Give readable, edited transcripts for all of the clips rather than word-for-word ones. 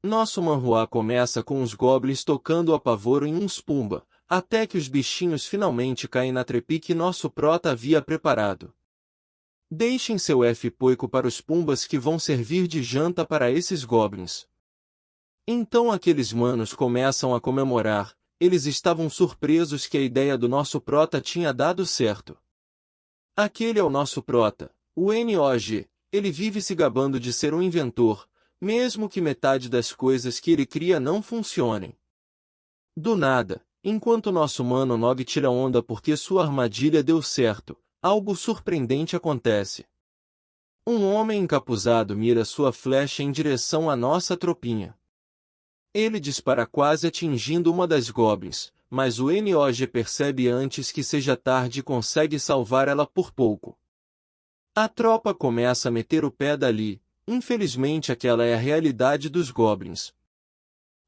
Nosso manhwa começa com os goblins tocando apavoro em uns pumba, até que os bichinhos finalmente caem na trepi que nosso prota havia preparado. Deixem seu F-poico para os pumbas que vão servir de janta para esses goblins. Então aqueles manos começam a comemorar, eles estavam surpresos que a ideia do nosso prota tinha dado certo. Aquele é o nosso prota, o NOG, ele vive se gabando de ser um inventor, mesmo que metade das coisas que ele cria não funcionem. Do nada, enquanto nosso mano Nog tira onda porque sua armadilha deu certo, algo surpreendente acontece. Um homem encapuzado mira sua flecha em direção à nossa tropinha. Ele dispara quase atingindo uma das goblins, mas o NOG percebe antes que seja tarde e consegue salvar ela por pouco. A tropa começa a meter o pé dali, infelizmente aquela é a realidade dos goblins.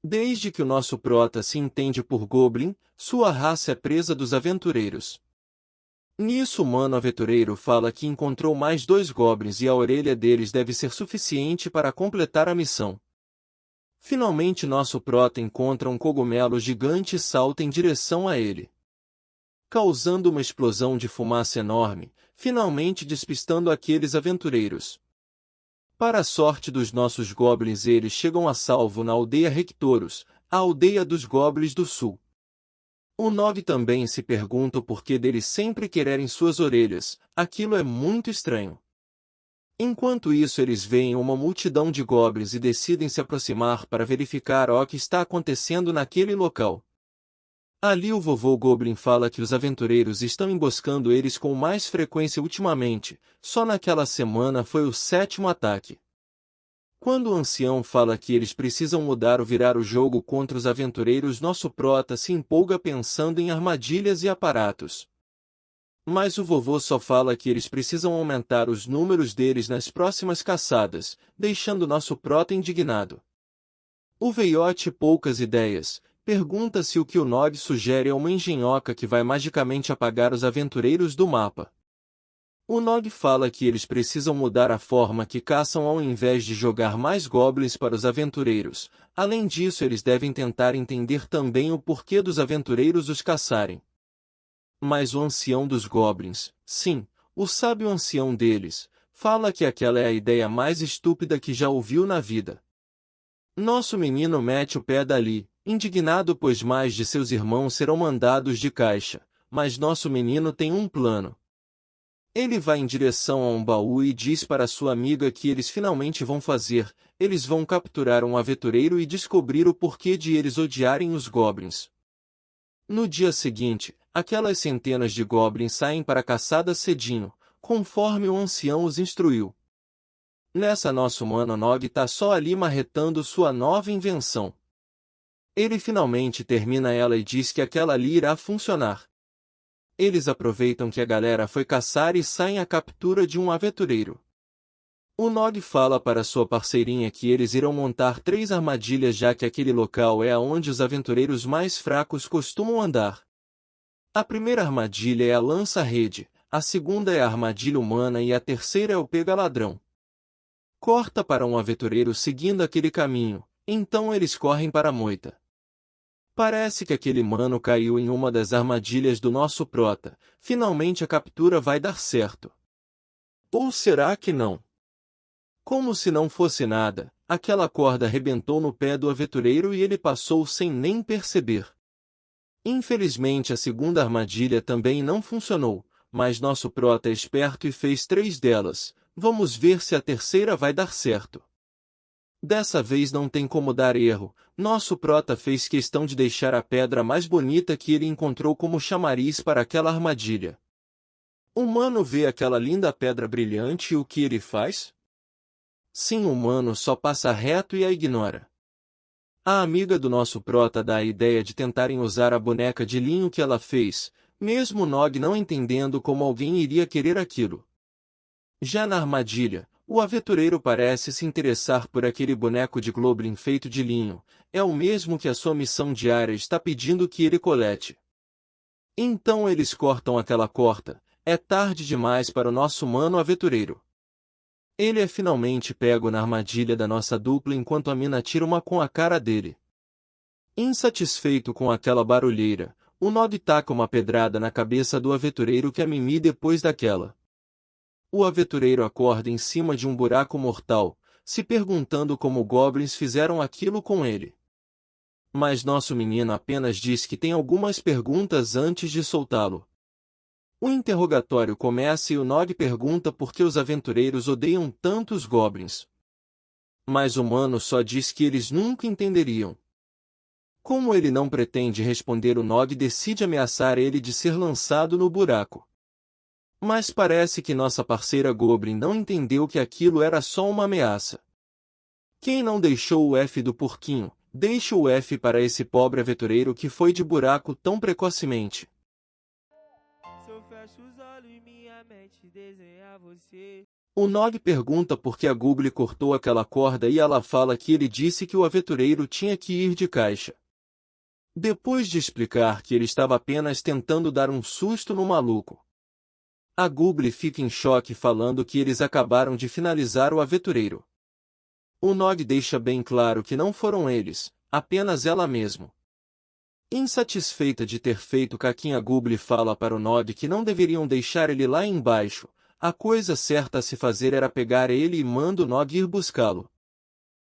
Desde que o nosso prota se entende por goblin, sua raça é presa dos aventureiros. Nisso o mano aventureiro fala que encontrou mais 2 goblins e a orelha deles deve ser suficiente para completar a missão. Finalmente nosso prota encontra um cogumelo gigante e salta em direção a ele, causando uma explosão de fumaça enorme, finalmente despistando aqueles aventureiros. Para a sorte dos nossos goblins, eles chegam a salvo na aldeia Rectoros, a aldeia dos goblins do sul. O Nog também se pergunta o porquê deles sempre quererem suas orelhas, aquilo é muito estranho. Enquanto isso eles veem uma multidão de goblins e decidem se aproximar para verificar o que está acontecendo naquele local. Ali o vovô Goblin fala que os aventureiros estão emboscando eles com mais frequência ultimamente, só naquela semana foi o 7º ataque. Quando o ancião fala que eles precisam mudar ou virar o jogo contra os aventureiros, nosso prota se empolga pensando em armadilhas e aparatos. Mas o vovô só fala que eles precisam aumentar os números deles nas próximas caçadas, deixando nosso prota indignado. O veiote poucas ideias, pergunta se o que o Nog sugere é uma engenhoca que vai magicamente apagar os aventureiros do mapa. O Nog fala que eles precisam mudar a forma que caçam ao invés de jogar mais goblins para os aventureiros. Além disso, eles devem tentar entender também o porquê dos aventureiros os caçarem. Mas o ancião dos goblins, sim, o sábio ancião deles, fala que aquela é a ideia mais estúpida que já ouviu na vida. Nosso menino mete o pé dali, indignado pois mais de seus irmãos serão mandados de caixa, mas nosso menino tem um plano. Ele vai em direção a um baú e diz para sua amiga que eles finalmente vão fazer, eles vão capturar um aventureiro e descobrir o porquê de eles odiarem os goblins. No dia seguinte, aquelas centenas de goblins saem para a caçada cedinho, conforme o ancião os instruiu. Nessa nosso mano Nog tá só ali marretando sua nova invenção. Ele finalmente termina ela e diz que aquela ali irá funcionar. Eles aproveitam que a galera foi caçar e saem à captura de um aventureiro. O Nog fala para sua parceirinha que eles irão montar 3 armadilhas já que aquele local é aonde os aventureiros mais fracos costumam andar. A primeira armadilha é a lança-rede, a segunda é a armadilha humana e a terceira é o pega-ladrão. Corta para um aventureiro seguindo aquele caminho, então eles correm para a moita. Parece que aquele mano caiu em uma das armadilhas do nosso prota, finalmente a captura vai dar certo. Ou será que não? Como se não fosse nada, aquela corda arrebentou no pé do aventureiro e ele passou sem nem perceber. Infelizmente a segunda armadilha também não funcionou, mas nosso prota é esperto e fez 3 delas, vamos ver se a terceira vai dar certo. Dessa vez não tem como dar erro, nosso prota fez questão de deixar a pedra mais bonita que ele encontrou como chamariz para aquela armadilha. O humano vê aquela linda pedra brilhante e o que ele faz? Sim, o humano só passa reto e a ignora. A amiga do nosso prota dá a ideia de tentarem usar a boneca de linho que ela fez, mesmo Nog não entendendo como alguém iria querer aquilo. Já na armadilha, o aventureiro parece se interessar por aquele boneco de goblin feito de linho, é o mesmo que a sua missão diária está pedindo que ele colete. Então eles cortam aquela corta, é tarde demais para o nosso mano aventureiro. Ele é finalmente pego na armadilha da nossa dupla enquanto a mina tira uma com a cara dele. Insatisfeito com aquela barulheira, o Nog taca uma pedrada na cabeça do aventureiro que a mimi depois daquela. O aventureiro acorda em cima de um buraco mortal, se perguntando como goblins fizeram aquilo com ele. Mas nosso menino apenas diz que tem algumas perguntas antes de soltá-lo. O interrogatório começa e o Nog pergunta por que os aventureiros odeiam tanto os goblins. Mas o humano só diz que eles nunca entenderiam. Como ele não pretende responder, o Nog decide ameaçar ele de ser lançado no buraco. Mas parece que nossa parceira Goblin não entendeu que aquilo era só uma ameaça. Quem não deixou o F do porquinho, deixa o F para esse pobre aventureiro que foi de buraco tão precocemente. Se eu fecho os olhos e minha mente desenha você. O Nog pergunta por que a Goblin cortou aquela corda e ela fala que ele disse que o aventureiro tinha que ir de caixa. Depois de explicar que ele estava apenas tentando dar um susto no maluco, a Goblin fica em choque falando que eles acabaram de finalizar o aventureiro. O Nog deixa bem claro que não foram eles, apenas ela mesma. Insatisfeita de ter feito caquinha, a Goblin fala para o Nog que não deveriam deixar ele lá embaixo, a coisa certa a se fazer era pegar ele e manda o Nog ir buscá-lo.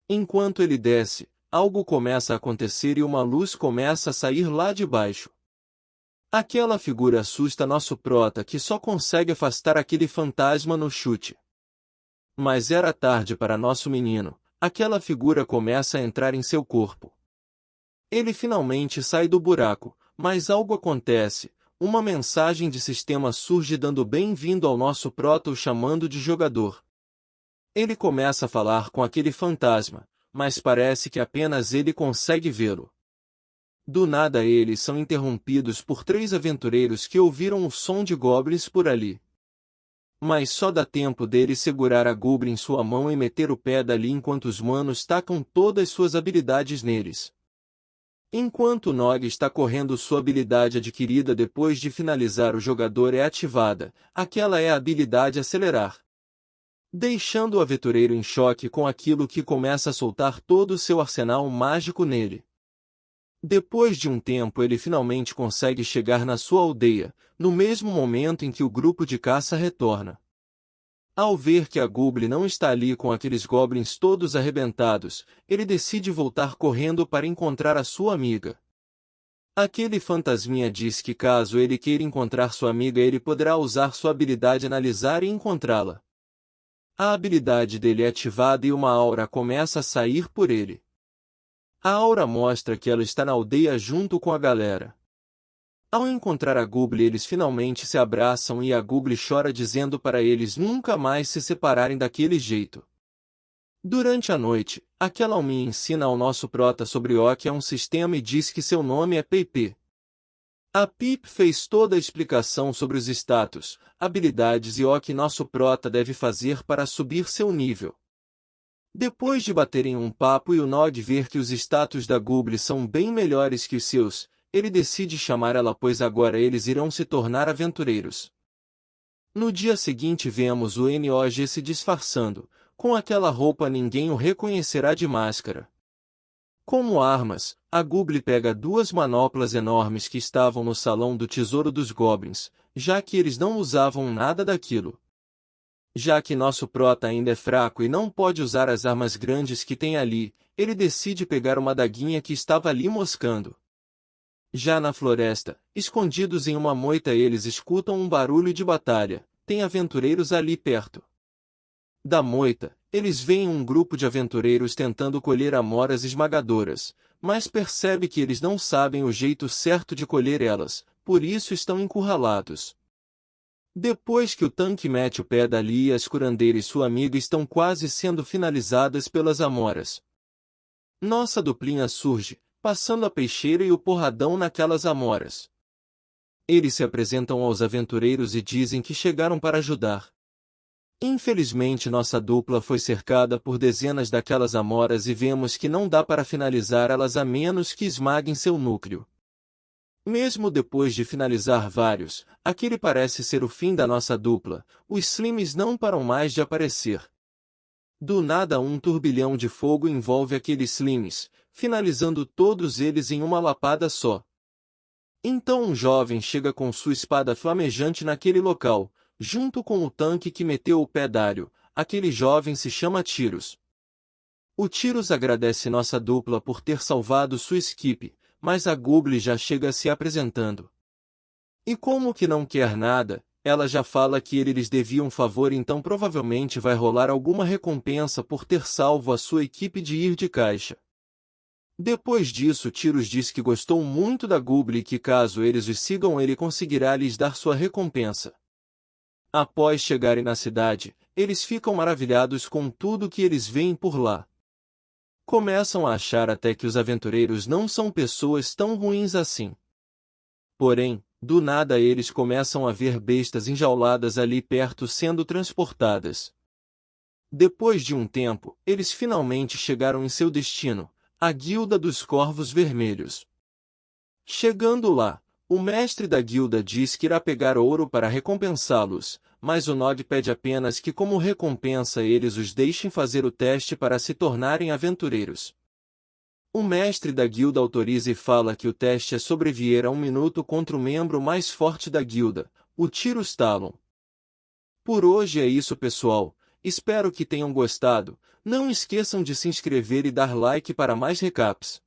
Enquanto ele desce, algo começa a acontecer e uma luz começa a sair lá de baixo. Aquela figura assusta nosso prota que só consegue afastar aquele fantasma no chute. Mas era tarde para nosso menino, aquela figura começa a entrar em seu corpo. Ele finalmente sai do buraco, mas algo acontece, uma mensagem de sistema surge dando bem-vindo ao nosso prota, o chamando de jogador. Ele começa a falar com aquele fantasma, mas parece que apenas ele consegue vê-lo. Do nada eles são interrompidos por 3 aventureiros que ouviram o som de goblins por ali. Mas só dá tempo dele segurar a Goblin em sua mão e meter o pé dali enquanto os manos tacam todas suas habilidades neles. Enquanto o Nog está correndo, sua habilidade adquirida depois de finalizar o jogador é ativada, aquela é a habilidade acelerar. Deixando o aventureiro em choque com aquilo que começa a soltar todo o seu arsenal mágico nele. Depois de um tempo ele finalmente consegue chegar na sua aldeia, no mesmo momento em que o grupo de caça retorna. Ao ver que a Goblin não está ali com aqueles goblins todos arrebentados, ele decide voltar correndo para encontrar a sua amiga. Aquele fantasminha diz que caso ele queira encontrar sua amiga, ele poderá usar sua habilidade analisar e encontrá-la. A habilidade dele é ativada e uma aura começa a sair por ele. A aura mostra que ela está na aldeia junto com a galera. Ao encontrar a Goblin, eles finalmente se abraçam e a Goblin chora dizendo para eles nunca mais se separarem daquele jeito. Durante a noite, aquela alminha ensina ao nosso prota sobre o que é um sistema e diz que seu nome é Pip. A Pip fez toda a explicação sobre os status, habilidades e o que nosso prota deve fazer para subir seu nível. Depois de baterem um papo e o Nog ver que os status da Goblin são bem melhores que os seus, ele decide chamar ela, pois agora eles irão se tornar aventureiros. No dia seguinte vemos o Nog se disfarçando, com aquela roupa ninguém o reconhecerá de máscara. Como armas, a Goblin pega 2 manoplas enormes que estavam no salão do tesouro dos goblins, já que eles não usavam nada daquilo. Já que nosso prota ainda é fraco e não pode usar as armas grandes que tem ali, ele decide pegar uma adaguinha que estava ali moscando. Já na floresta, escondidos em uma moita, eles escutam um barulho de batalha, tem aventureiros ali perto. Da moita, eles veem um grupo de aventureiros tentando colher amoras esmagadoras, mas percebe que eles não sabem o jeito certo de colher elas, por isso estão encurralados. Depois que o tanque mete o pé dali, as curandeiras e sua amiga estão quase sendo finalizadas pelas amoras. Nossa duplinha surge, passando a peixeira e o porradão naquelas amoras. Eles se apresentam aos aventureiros e dizem que chegaram para ajudar. Infelizmente nossa dupla foi cercada por dezenas daquelas amoras e vemos que não dá para finalizar elas a menos que esmaguem seu núcleo. Mesmo depois de finalizar vários, aquele parece ser o fim da nossa dupla, os slimes não param mais de aparecer. Do nada um turbilhão de fogo envolve aqueles slimes, finalizando todos eles em uma lapada só. Então um jovem chega com sua espada flamejante naquele local, junto com o tanque que meteu o pé Dario. Aquele jovem se chama Tiros. O Tiros agradece nossa dupla por ter salvado sua equipe, mas a Goblin já chega se apresentando. E como que não quer nada, ela já fala que ele lhes devia um favor, então provavelmente vai rolar alguma recompensa por ter salvo a sua equipe de ir de caixa. Depois disso Tiros diz que gostou muito da Goblin e que caso eles os sigam ele conseguirá lhes dar sua recompensa. Após chegarem na cidade, eles ficam maravilhados com tudo que eles veem por lá. Começam a achar até que os aventureiros não são pessoas tão ruins assim. Porém, do nada eles começam a ver bestas enjauladas ali perto sendo transportadas. Depois de um tempo, eles finalmente chegaram em seu destino, a Guilda dos Corvos Vermelhos. Chegando lá, o mestre da guilda diz que irá pegar ouro para recompensá-los, mas o Nod pede apenas que como recompensa eles os deixem fazer o teste para se tornarem aventureiros. O mestre da guilda autoriza e fala que o teste é sobreviver a 1 minuto contra o membro mais forte da guilda, o Tiros Talon. Por hoje é isso, pessoal. Espero que tenham gostado. Não esqueçam de se inscrever e dar like para mais recaps.